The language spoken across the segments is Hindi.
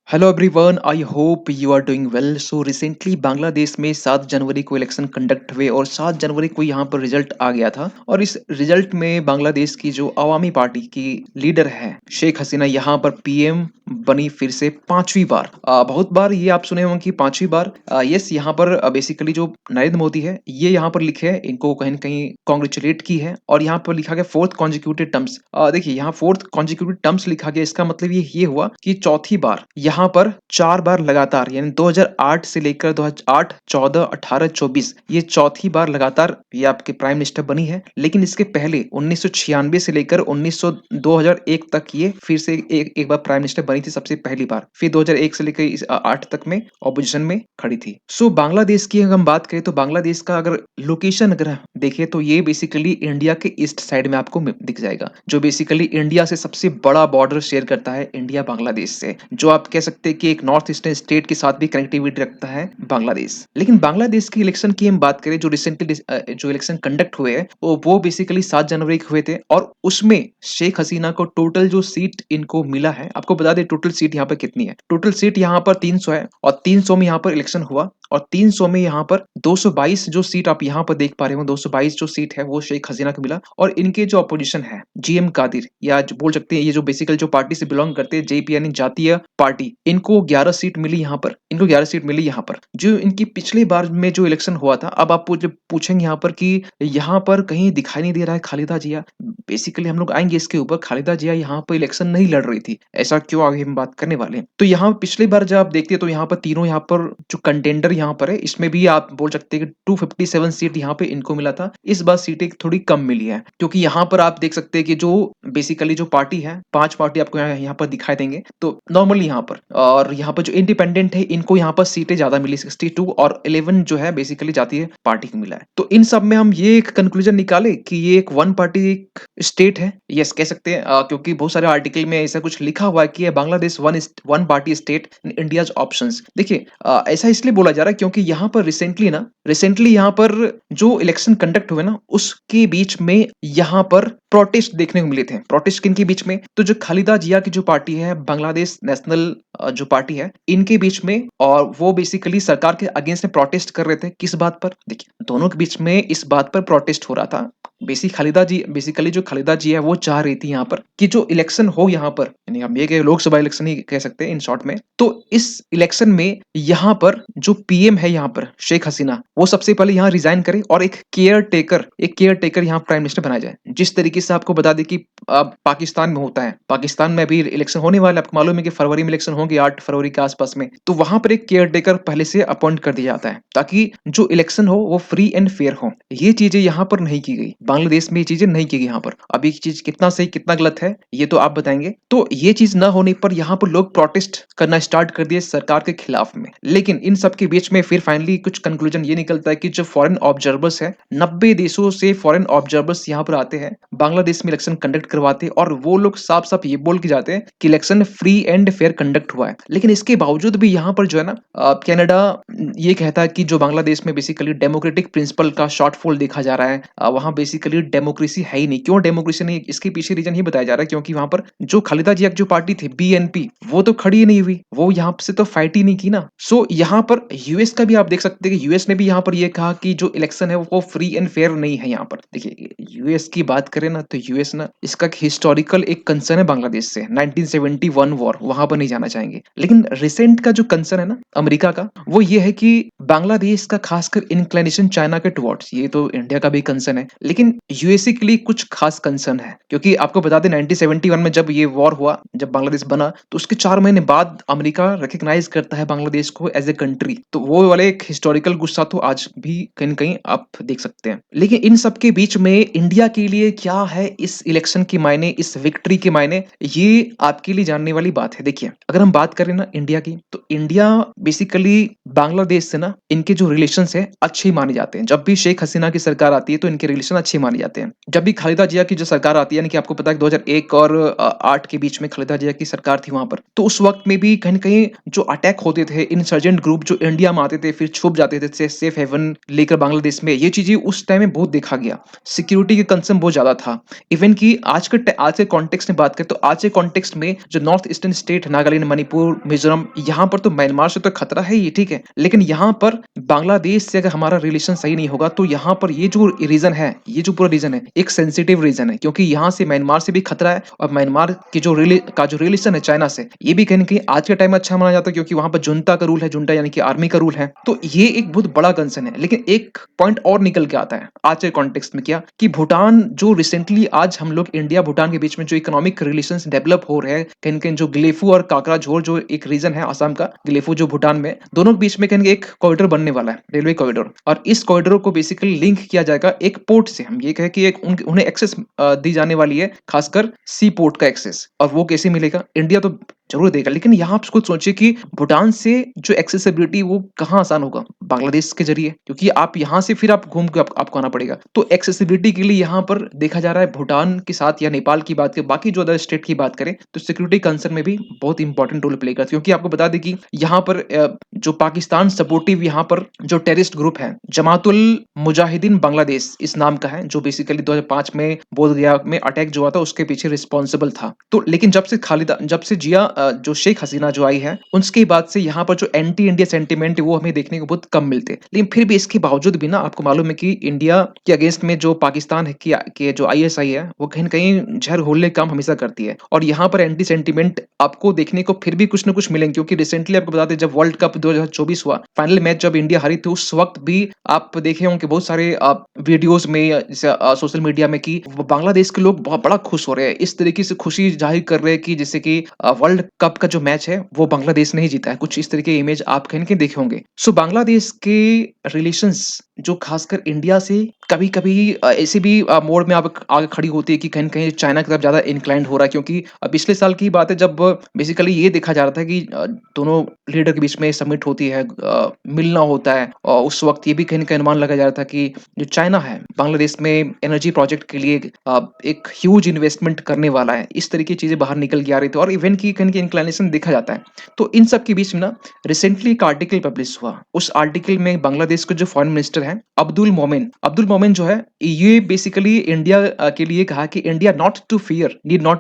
Hello everyone, I hope you are doing well. So recently Bangladesh में 7 जनवरी को इलेक्शन कंडक्ट हुए और 7 जनवरी को यहाँ पर रिजल्ट आ गया था। और इस रिजल्ट में बांग्लादेश की जो अवामी पार्टी की लीडर है शेख हसीना यहाँ पर पीएम बनी फिर से 5वीं बार। बहुत बार ये आप सुने होंगे कि 5वीं बार। यस, यहाँ पर बेसिकली जो नरेंद्र मोदी है ये यहाँ पर लिखे है, इनको कहीं न कहीं कॉन्ग्रेचुलेट की है और यहाँ पर लिखा गया फोर्थ कॉन्जिक्यूटिव टर्म्स। देखिए यहाँ फोर्थ कॉन्जिक्यूटिव टर्म्स लिखा गया, इसका मतलब ये हुआ कि चौथी बार यहाँ पर 4 बार लगातार, यानी 2008 से लेकर 2008, 14, 18, 24 ये चौथी बार लगातार ये आपके प्राइम मिनिस्टर बनी है। लेकिन इसके पहले 1996 से लेकर 2001 तक ये फिर से एक बार प्राइम मिनिस्टर बनी थी, सबसे पहली बार। फिर 2001 से लेकर 8 तक में ऑपोजिशन में खड़ी थी। सो बांग्लादेश की अगर हम बात करें तो बांग्लादेश का अगर लोकेशन अगर देखें तो ये बेसिकली इंडिया के ईस्ट साइड में आपको दिख जाएगा, जो बेसिकली इंडिया से सबसे बड़ा बॉर्डर शेयर करता है इंडिया बांग्लादेश से, जो आप कह सकते हैं कि एक नॉर्थ ईस्टर्न स्टेट के साथ भी कनेक्टिविटी रखता है बांग्लादेश। लेकिन बांग्लादेश की इलेक्शन की हम बात करें, जो रिसेंटली जो इलेक्शन कंडक्ट हुए हैं वो बेसिकली 7 जनवरी को हुए थे और उसमें शेख हसीना को टोटल जो सीट इनको मिला है, आपको बता दें टोटल सीट यहाँ पर कितनी है। टोटल सीट यहाँ पर 300 है और 300 में यहाँ पर इलेक्शन हुआ और 300 में यहाँ पर 222 जो सीट आप यहाँ पर देख पा रहे हो, 222 जो सीट है वो शेख हसीना को मिला। और इनके जो अपोजिशन है जीएम कादिर, या जो बोल सकते हैं ये जो बेसिकल जो पार्टी से बिलोंग करते हैं जेपी यानी जातीय पार्टी, इनको 11 सीट मिली यहाँ पर। इनको 11 सीट मिली यहाँ पर, जो इनकी पिछली बार में जो इलेक्शन हुआ था। अब आप जब पूछेंगे यहाँ पर कि यहाँ पर कहीं दिखाई नहीं दे रहा है खालिदा जिया, बेसिकली हम लोग आएंगे इसके ऊपर। खालिदा जिया यहाँ पर इलेक्शन नहीं लड़ रही थी, ऐसा क्यों, आगे हम बात करने वाले हैं। तो यहाँ पिछली बार जब आप देखते हैं तो यहाँ पर तीनों यहाँ पर जो कंटेंडर यहाँ पर है, इसमें भी आप बोल सकते हैं कि 257 सीट यहाँ पे इनको मिला था। इस बार सीटें थोड़ी कम मिली है, क्योंकि यहाँ पर आप देख सकते हैं कि जो बेसिकली जो पार्टी है, 5 पार्टी आपको यहाँ पर दिखाई देंगे। तो नॉर्मली यहाँ पर और यहाँ पर जो इंडिपेंडेंट है इनको यहाँ पर सीटें ज्यादा मिली, 62 और 11 जो है बेसिकली जातीय पार्टी को मिला है। तो इन सब में हम ये एक कंक्लूजन निकाले कि ये एक वन पार्टी स्टेट है, यस कह सकते हैं। क्योंकि बहुत सारे आर्टिकल में ऐसा कुछ लिखा हुआ है कि Bangladesh one party state in India's options. देखिए ऐसा इसलिए बोला जा रहा है क्योंकि यहाँ पर रिसेंटली यहाँ पर जो इलेक्शन कंडक्ट हुए ना, उसके बीच में यहाँ पर प्रोटेस्ट देखने को मिले थे। प्रोटेस्ट किन के बीच में, तो जो खालिदा जिया की जो पार्टी है, बांग्लादेश नेशनल जो पार्टी है, इनके बीच में। और वो बेसिकली सरकार के अगेंस्ट में प्रोटेस्ट कर रहे थे। किस बात पर, देखिए दोनों के बीच में इस बात पर प्रोटेस्ट हो रहा था। बेसिकली जो खालिदा जी है वो चाह रही थी यहाँ पर कि जो इलेक्शन हो यहाँ पर, यानी हम ये लोकसभा इलेक्शन ही कह सकते हैं इन शॉर्ट में। तो इस इलेक्शन में यहाँ पर जो पीएम है यहाँ पर शेख हसीना, वो सबसे पहले यहाँ रिजाइन करे और एक केयर टेकर यहाँ प्राइम मिनिस्टर बनाया जाए। जिस तरीके से आपको बता दें कि पाकिस्तान में होता है, पाकिस्तान में अभी इलेक्शन होने वाला है, आपको मालूम है कि फरवरी में इलेक्शन होंगे, 8 फरवरी के आसपास में। तो वहां पर एक केयर टेकर पहले से अपॉइंट कर दिया जाता है, ताकि जो इलेक्शन हो वो फ्री एंड फेयर हो। ये चीजें यहाँ पर नहीं की गई, बांग्लादेश में ये चीजें नहीं की गई यहाँ पर। अब ये चीज कितना सही कितना गलत है ये तो आप बताएंगे। तो ये चीज ना होने पर यहाँ पर लोग प्रोटेस्ट करना स्टार्ट कर दिए सरकार के खिलाफ में। लेकिन इन सब के बीच में फिर फाइनली कुछ कंक्लूजन ये निकलता है कि जो फॉरेन ऑब्जर्वर्स है, 90 देशों से फॉरेन ऑब्जर्वर्स यहाँ पर आते हैं, बांग्लादेश में इलेक्शन कंडक्ट करवाते हैं और वो लोग साफ साफ ये बोल के जाते हैं कि election free and fair conduct हुआ है। लेकिन इसके बावजूद भी यहाँ पर जो है ना, कनाडा ये कहता है कि जो बांग्लादेश में बेसिकली डेमोक्रेटिक प्रिंसिपल का शॉर्टफॉल देखा जा रहा है, वहां बेसिकली डेमोक्रेसी है ही नहीं। क्यों डेमोक्रेसी नहीं, इसके पीछे रीजन ही बताया जा रहा है क्योंकि वहां पर जो खालिदा जिया की जो पार्टी थी बीएनपी, वो तो खड़ी ही नहीं हुई, वो यहाँ से तो फाइट ही नहीं की ना। सो यहाँ पर यूएस का भी आप देख सकते हैं कि यूएस ने भी यहाँ पर ये कहा कि जो इलेक्शन है वो फ्री एंड फेयर नहीं है यहाँ पर। देखिए यूएस की बात करें ना, तो यूएस ना इसका हिस्टोरिकल एक कंसर्न है बांग्लादेश से, 1971 वॉर, वहां पर नहीं जाना चाहेंगे। लेकिन रिसेंट का जो कंसर्न है ना अमेरिका का, वो ये है कि बांग्लादेश का खासकर इंक्लिनेशन चाइना के टुवर्ड्स, ये तो इंडिया का भी कंसर्न है, लेकिन यूएसए के लिए कुछ खास कंसर्न है। क्योंकि आपको बता दें 1971 में जब ये वॉर हुआ, जब बांग्लादेश बना, तो उसके 4 महीने बाद अमेरिका रिकग्नाइज करता है बांग्लादेश को एज ए कंट्री। तो वो वाले एक हिस्टोरिकल गुस्सा तो आज भी कहीं कहीं आप देख सकते हैं। लेकिन इन सब के बीच में इंडिया के लिए क्या है इस इलेक्शन के मायने, इस विक्ट्री के मायने, ये आपके लिए जानने वाली बात है। देखिए अगर हम बात करें ना इंडिया की, तो इंडिया बेसिकली बांग्लादेश से ना इनके जो रिलेशंस है अच्छे माने जाते हैं। जब भी शेख हसीना की सरकार आती है तो इनके रिलेशन अच्छे से माने जाते हैं। जब भी खालिदा जिया की जो सरकार आती है, यानी कि आपको पता है कि 2001 और 8 के बीच में खालिदा जिया की सरकार थी वहाँ पर। तो उस वक़्त में भी कहीं न कहीं जो अटैक होते थे, इंसर्जेंट ग्रुप जो इंडिया में आते थे, फिर छुप जाते थे सेफ हेवन लेकर बांग्लादेश में, ये चीज़ें उस टाइम में बहुत देखा गया। सिक्योरिटी के कंसर्न बहुत ज़्यादा था। इवन कि आज के कॉन्टेक्स्ट में बात करें तो आज के कॉन्टेक्स्ट में जो north eastern state Nagaland, Manipur, Mizoram, यहाँ पर तो म्यांमार से तो खतरा है ही, ठीक है। लेकिन यहाँ पर बांग्लादेश से अगर हमारा रिलेशन सही नहीं होगा तो यहाँ पर ये जो रीजन है, ये जो पूरा रीजन है, एक सेंसिटिव रीजन है, क्योंकि यहाँ से म्यांमार से भी खतरा है और म्यांमार की जो रिलेशन है चाइना से, ये भी कहीं न कहीं आज के टाइम में अच्छा माना जाता है, क्योंकि वहाँ पर जुंता का रूल है, जुंटा यानी कि आर्मी का रूल है। तो ये एक बहुत बड़ा कंसर्न है। लेकिन एक पॉइंट और निकल के आता है आज के कॉन्टेक्स्ट में, क्या कि भूटान जो रिसेंटली आज हम लोग इंडिया भूटान के बीच में जो इकोनॉमिक रिलेशंस डेवलप हो रहे हैं, कहीं कहीं जो ग्लेफू और काकरा झोर जो एक रीजन है आसाम का, ग्लेफू जो भूटान में, दोनों के बीच में कहीं एक कॉरिडोर बनने वाला है, रेलवे कॉरिडोर। और इस कॉरिडोर को बेसिकली लिंक किया जाएगा एक पोर्ट से। हम ये कहें कि एक उन्हें एक्सेस दी जाने वाली है, खासकर सी पोर्ट का एक्सेस। और वो कैसे मिलेगा? इंडिया तो जरूर देगा, लेकिन यहाँ आप खुद सोचिए कि भूटान से जो एक्सेसिबिलिटी वो कहाँ आसान होगा? बांग्लादेश के जरिए, क्योंकि आप यहाँ से फिर आप घूम के आपको आना पड़ेगा। तो एक्सेसिबिलिटी के लिए यहाँ पर देखा जा रहा है भूटान के साथ या नेपाल की बात करें, बाकी जो अदर स्टेट की बात करें, तो सिक्योरिटी कंसर्न में भी बहुत इंपॉर्टेंट रोल प्ले करती है। क्योंकि आपको बता दें कि यहाँ पर जो पाकिस्तान सपोर्टिव यहाँ पर जो टेररिस्ट ग्रुप है, जमातुल मुजाहिदीन बांग्लादेश इस नाम का है, जो बेसिकली 2005 में बोधगया में अटैक जो हुआ था उसके पीछे रिस्पॉन्सिबल था। तो लेकिन जब से जिया जो शेख हसीना जो आई है, उसके बाद से यहाँ पर जो एंटी इंडिया सेंटिमेंट है वो हमें देखने को बहुत कम मिलते हैं। लेकिन फिर भी इसके बावजूद भी ना, आपको मालूम है कि इंडिया के अगेंस्ट में जो पाकिस्तान है कि जो आईएसआई है, वो कहीं न कहीं जहर घोलने का काम हमेशा करती है। और यहाँ पर एंटी सेंटिमेंट आपको देखने को फिर भी कुछ न कुछ मिलेंगे, क्योंकि रिसेंटली आपको बता दें जब वर्ल्ड कप 2024 हुआ, फाइनल मैच जब इंडिया हारी थी, उस वक्त भी आप देखे होंगे बहुत सारे वीडियोस में जैसे सोशल मीडिया में कि बांग्लादेश के लोग बहुत बड़ा खुश हो रहे हैं, इस तरीके से खुशी जाहिर कर रहे हैं कि जैसे कि वर्ल्ड कप का जो मैच है वो बांग्लादेश ने ही जीता है। कुछ इस तरीके की इमेज आप कहीं न कहीं देखे होंगे। सो बांग्लादेश के रिलेशंस जो खासकर इंडिया से कभी-कभी ऐसे भी मोड़ में आप आगे खड़ी होती है कि कहीं न कहीं चाइना की तरफ ज़्यादा इंक्लाइंड हो रहा है, क्योंकि पिछले साल की बात है जब बेसिकली ये देखा जा रहा था कि दोनों लीडर के बीच में समिट होती है, मिलना होता है, और उस वक़्त ये भी कहीं न कहीं अनुमान लगाया जा रहा था कि जो चाइना है, बांग्लादेश में एनर्जी प्रोजेक्ट के लिए एक ह्यूज इन्वेस्टमेंट करने वाला है। इस तरह की चीज़ें बाहर निकल के आ रही थी और इवेंट की कहीं न कहीं इंक्लिनेशन देखा जाता है। तो इन सब के बीच में ना रिसेंटली एक आर्टिकल पब्लिश हुआ। उस आर्टिकल में बांग्लादेश के जो फॉरेन मिनिस्टर हैं, अब्दुल मोमेन जो है, ये बेसिकली इंडिया के लिए कहा कि India need not to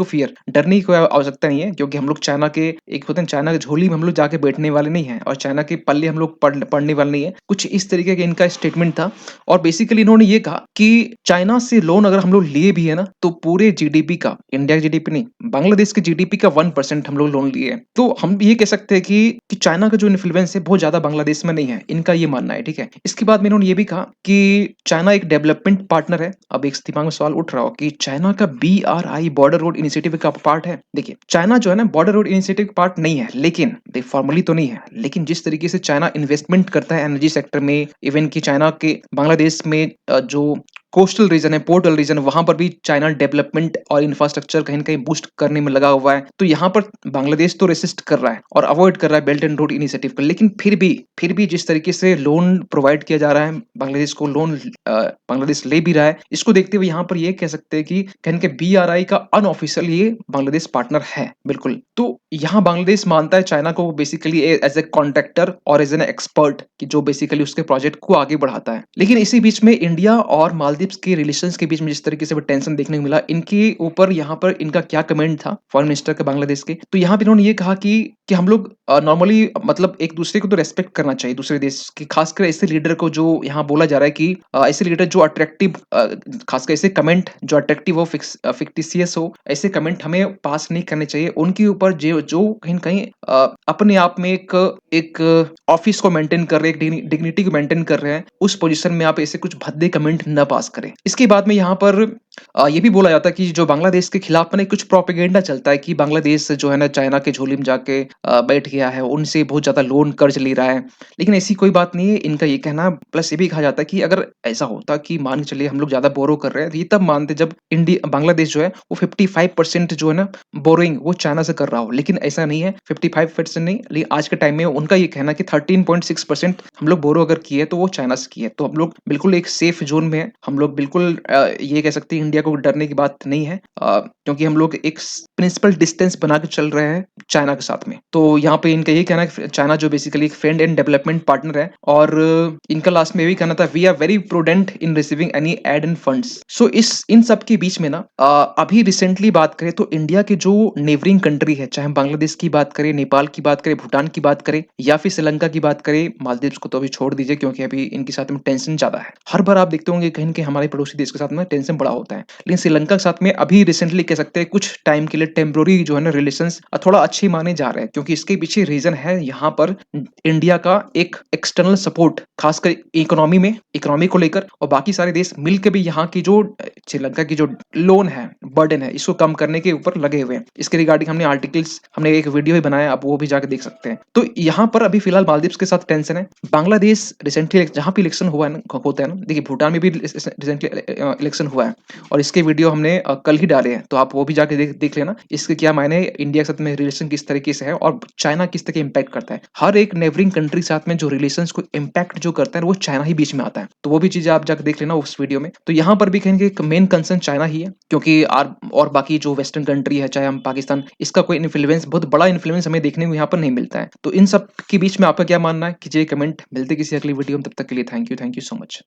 fear, डरने की कोई आवश्यकता नहीं है, क्योंकि हम लोग चाइना के एक होते हैं, चाइना की झोली में हम लोग जाके बैठने वाले नहीं हैं और चाइना के पल्ले हम लोग पड़ने वाले नहीं है। कुछ इस तरीके का इनका स्टेटमेंट था। और बेसिकली इन्होंने ये कहा कि चाइना से लोन अगर हम लोग लिए भी है ना, तो पूरे जीडीपी का, इंडिया की जीडीपी नहीं, बांग्लादेश के जीडीपी का 1% हम लोग लोन लिए हैं। तो हम ये कह सकते हैं कि चाइना का जो इन्फ्लुएंस है बहुत ज्यादा बांग्लादेश में नहीं है, इनका ये मानना है, ठीक है। इसके बाद में इन्होंने ये भी कहा कि चाइना एक डेवलपमेंट पार्टनर है। अब एक दिमाग में सवाल उठ रहा हो कि चाइना का BRI, बॉर्डर रोड इनिशिएटिव का पार्ट है। देखिए, चाइना जो है ना बॉर्डर रोड इनिशिएटिव का पार्ट नहीं है, लेकिन फॉर्मली तो नहीं है, लेकिन जिस तरीके से चाइना इन्वेस्टमेंट करता है एनर्जी सेक्टर में, इवन की चाइना के बांग्लादेश में जो कोस्टल रीजन है, पोर्टल रीजन, वहां पर भी चाइना डेवलपमेंट और इंफ्रास्ट्रक्चर कहीं न कहीं बूस्ट करने में लगा हुआ है। तो यहाँ पर बांग्लादेश तो रेसिस्ट कर रहा है और अवॉइड कर रहा है बेल्ट एंड रोड इनिशिएटिव को, लेकिन फिर भी जिस तरीके से लोन प्रोवाइड किया जा रहा है बांग्लादेश को, लोन बांग्लादेश ले भी रहा है, इसको देखते हुए यहाँ पर ये कह सकते हैं कि कहीं के BRI का अनऑफिशियल ये बांग्लादेश पार्टनर है, बिल्कुल। तो यहाँ बांग्लादेश मानता है चाइना को बेसिकली एज ए कॉन्ट्रैक्टर और एज एन एक्सपर्ट, कि जो बेसिकली उसके प्रोजेक्ट को आगे बढ़ाता है। लेकिन इसी बीच में इंडिया और मालदीव्स के रिलेशंस के बीच में जिस तरीके से टेंशन देखने को मिला, इनके ऊपर यहाँ पर इनका क्या कमेंट था फॉरेन मिनिस्टर के बांग्लादेश के, तो यहाँ पे इन्होंने ये कहा कि हम लोग नॉर्मली मतलब एक दूसरे को तो रेस्पेक्ट करना चाहिए, दूसरे देश की, खासकर ऐसे लीडर को जो यहाँ बोला जा रहा है कि ऐसे लीडर जो अट्रैक्टिव, खासकर ऐसे कमेंट जो अट्रैक्टिव हो, फिक्टिशियस हो, ऐसे कमेंट हमें पास नहीं करने चाहिए उनके ऊपर जो जो कहीं न कहीं अपने आप में एक ऑफिस को मेंटेन कर रहे हैं, एक डिग्निटी को मेंटेन कर रहे हैं, उस पोजीशन में आप ऐसे कुछ भद्दे कमेंट न पास करें। इसके बाद में यहाँ पर ये भी बोला जाता है कि जो बांग्लादेश के खिलाफ में कुछ प्रोपेगेंडा चलता है कि बांग्लादेश जो है ना चाइना के झोली में जाके बैठ गया है, उनसे बहुत ज़्यादा लोन कर्ज ले रहा है। लेकिन ऐसी कोई बात नहीं है, इनका ये कहना प्लस ये भी कहा जाता है कि अगर ऐसा होता कि मान के चलिए हम लोग ज़्यादा बोरो कर रहे हैं, तो ये तब मानते जब बांग्लादेश जो है वो 55% जो है ना बोरोइंग वो चाइना से कर रहा हो। लेकिन ऐसा नहीं है, 55% नहीं, लेकिन आज के टाइम में उनका ये कहना है कि 13.6% हम लोग बोरो अगर किए तो वो चाइना से किए। तो हम लोग बिल्कुल एक सेफ ज़ोन में हैं। हम लोग बिल्कुल ये कह सकते हैं इंडिया को डरने की बात नहीं है, क्योंकि हम लोग एक प्रिंसिपल डिस्टेंस बना के चल रहे हैं चाइना के साथ में। तो यहाँ पे इनका यही कहना है कि चाइना जो बेसिकली एक फ्रेंड एंड डेवलपमेंट पार्टनर है, और इनका लास्ट में यही कहना था, we are very prudent in receiving any aid and funds. So इस इन सब के बीच में ना अभी रिसेंटली बात करें तो इंडिया के जो नेबरिंग कंट्री है, चाहे हम बांग्लादेश की बात करें, नेपाल की बात करें, भूटान की बात करें, या फिर श्रीलंका की बात करें, मालदीव्स को तो अभी छोड़ दीजिए क्योंकि अभी इनके साथ में टेंशन ज्यादा है। हर बार आप देखते होंगे कहीं न कहीं हमारे पड़ोसी देश के साथ में टेंशन बड़ा होता है। लेकिन श्रीलंका के साथ में अभी रिसेंटली कह सकते हैं कुछ टाइम के लिए टेम्पररी जो है ना रिलेशंस थोड़ा अच्छे माने जा रहे हैं, क्योंकि इसके पीछे रीजन है यहाँ पर इंडिया का एक एक्सटर्नल सपोर्ट, खासकर इकोनॉमी को लेकर, और बाकी सारे देश मिलकर भी यहाँ की जो श्रीलंका की जो लोन है, बर्डन है, इसको कम करने के ऊपर लगे हुए हैं। इसके रिगार्डिंग हमने एक वीडियो भी बनाया, आप वो भी जाकर देख सकते हैं। तो यहाँ पर अभी फिलहाल मालदीव्स के साथ टेंशन है। बांग्लादेश रिसेंटली जहाँ पे इलेक्शन हुआ है ना, होता है ना, देखिए भूटान में भी रिसेंटली इलेक्शन हुआ है, और इसके वीडियो हमने कल ही डाले हैं, तो आप वो भी जाके देख लेना इसके क्या मायने, इंडिया के साथ में रिलेशन किस तरीके से है और चाइना किस तरह इम्पैक्ट करता है। हर एक नेबरिंग कंट्री के साथ में जो रिलेशन को इम्पैक्ट जो करता है वो चाइना ही बीच में आता है। तो वो भी चीजें आप जाकर देख लेना उस वीडियो में। तो यहाँ पर भी कहेंगे मेन कंसर्न चाइना ही है, क्योंकि और बाकी जो वेस्टर्न कंट्री है, चाहे हम पाकिस्तान, इसका कोई इन्फ्लुएंस, बहुत बड़ा इन्फ्लुएंस हमें देखने को यहाँ पर नहीं मिलता है। तो इन सब के बीच में आपका क्या मानना है, कीजिए कमेंट। मिलते किसी अगली वीडियो में, तब तक के लिए थैंक यू सो मच।